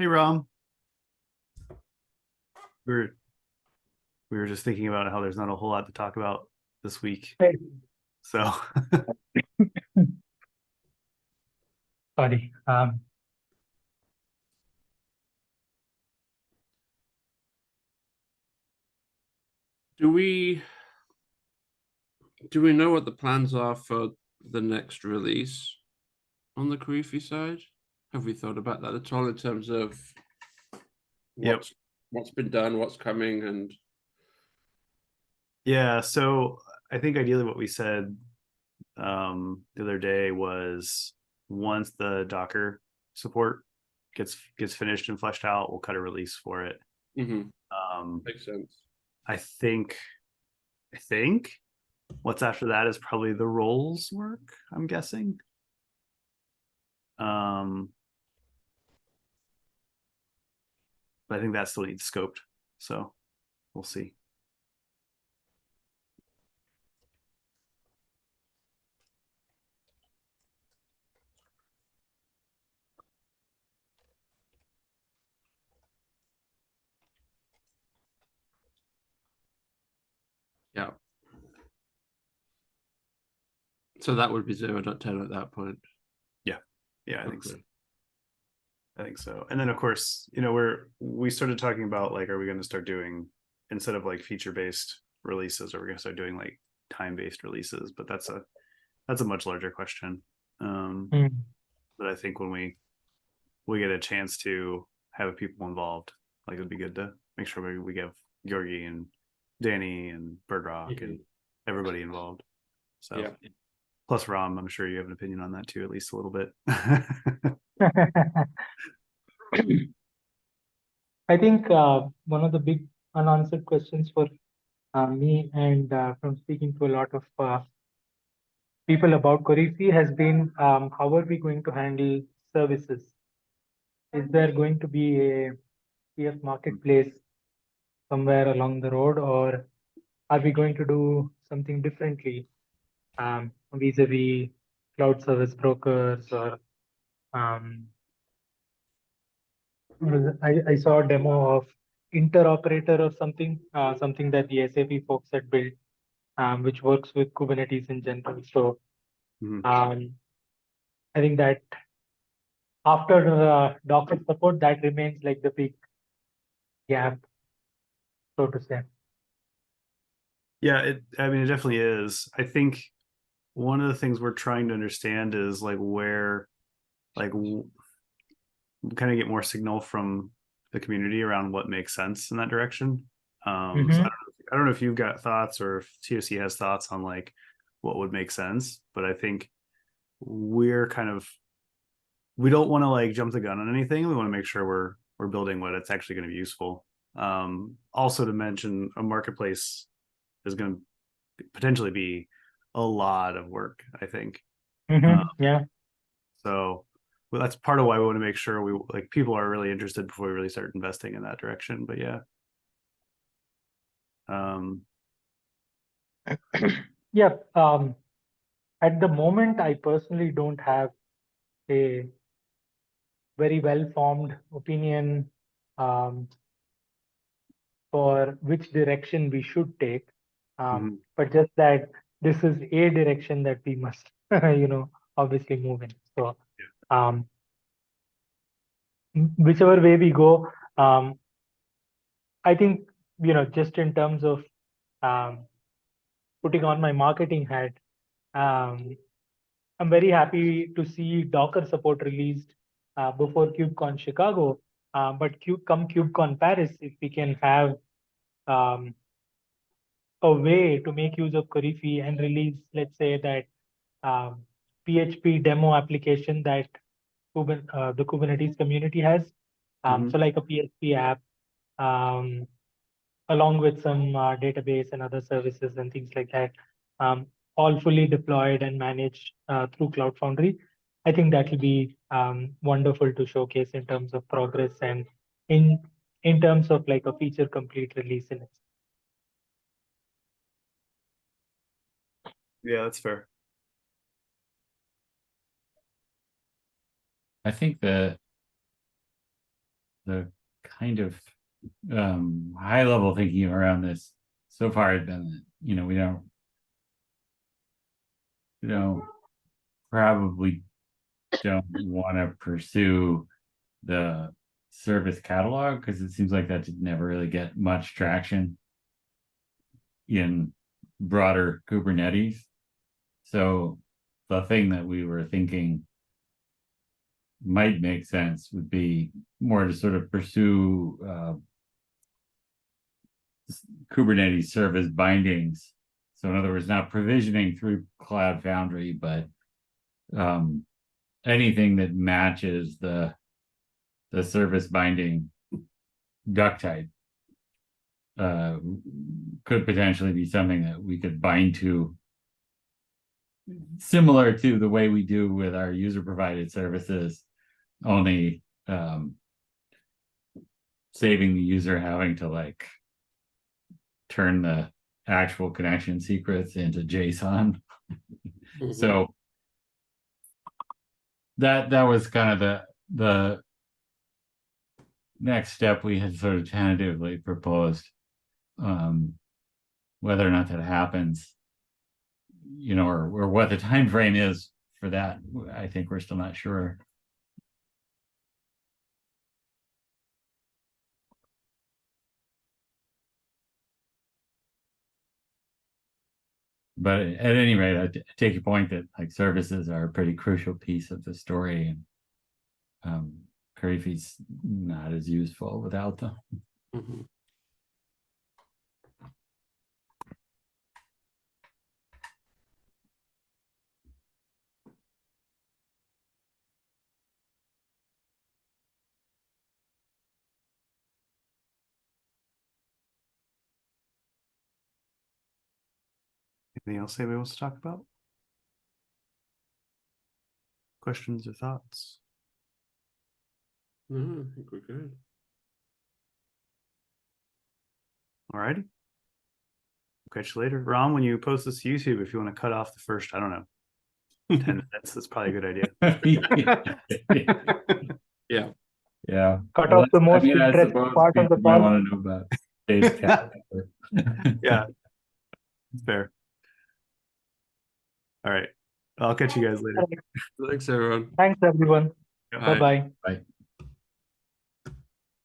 Hey Rom, we were we were just thinking about how there's not a whole lot to talk about this week. Hey, So sorry. Do we do we know what the plans are for the next release on the Karifi side? Have we thought about that at all in terms of yep. what's been done, what's coming, and Yeah, so I think ideally what we said the other day was once the Docker support gets finished and fleshed out, we'll cut a release for it. Mhm, Um makes sense. I think what's after that is probably the roles work, I'm guessing. Um but I think that still needs scoped. So we'll see. Yeah. So that would be 0.10 at that point. Yeah. Yeah, I think so. Okay. I think so. And then of course, we started talking about like, are we going to start doing instead of like feature-based releases, are we going to start doing like time-based releases? But that's a much larger question. hmm. But I think when we get a chance to have people involved, like it'd be good to make sure we get Georgi and Danny and Bird Rock and everybody involved. So Yeah. plus Rom, I'm sure you have an opinion on that too, at least a little bit. I think one of the big unanswered questions for me and from speaking to a lot of people about Corifi has been how are we going to handle services? Is there going to be a PF marketplace somewhere along the road, or are we going to do something differently vis-a-vis cloud service brokers or um, I saw a demo of interoperator or something, something that the SAP folks had built, which works with Kubernetes in general. So Mhm. I think that after Docker support, that remains like the big gap, so to say. Yeah, I mean, it definitely is. I think one of the things we're trying to understand is like where, like, kind of get more signal from the community around what makes sense in that direction. So Mm-hmm. I don't know if you've got thoughts or if TOC has thoughts on like what would make sense, but I think we're kind of we don't want to like jump the gun on anything. We want to make sure we're building what it's actually going to be useful. Also to mention, a marketplace is going to potentially be a lot of work, I think. Mm-hmm. Yeah. So well, that's part of why we want to make sure we like people are really interested before we really start investing in that direction. But yeah, um, Yeah. At the moment, I personally don't have a very well-formed opinion um, for which direction we should take. mhm. But just that this is a direction that we must, obviously move in. So, um, whichever way we go, um, I think, just in terms of um, putting on my marketing hat, um, I'm very happy to see Docker support released before KubeCon Chicago. But come KubeCon Paris, if we can have um, a way to make use of Corifi and release, let's say, that um, PHP demo application that the Kubernetes community has. Mhm. So like a PHP app, um, along with some database and other services and things like that, all fully deployed and managed through Cloud Foundry. I think that will be wonderful to showcase in terms of progress and in in terms of like a feature complete release in it. Yeah, that's fair. I think that the kind of high level thinking around this so far has been that, you know, we probably don't want to pursue the service catalog because it seems like that did never really get much traction in broader Kubernetes. So the thing that we were thinking might make sense would be more to sort of pursue Kubernetes service bindings. So in other words, not provisioning through Cloud Foundry, but anything that matches the service binding duck type could potentially be something that we could bind to, similar to the way we do with our user provided services, only saving the user having to like turn the actual connection secrets into JSON. So that was kind of the next step we had sort of tentatively proposed. Whether or not that happens, you know, or what the time frame is for that, I think we're still not sure. But at any rate, I take your point that like services are a pretty crucial piece of the story, and Karifi's not as useful without them. Anything else anybody wants to talk about? Questions or thoughts? No, I think we're good. All righty. Catch you later. Ron, when you post this to YouTube, if you want to cut off the first, I don't know, 10 minutes, that's probably a good idea. Yeah. Yeah. Cut Well, off the most I interesting suppose part of the people might call. want to know about Dave's cat. Yeah, it's fair. All right. I'll catch you guys later. Thanks, everyone. Thanks, everyone. Yeah. Bye-bye. Bye.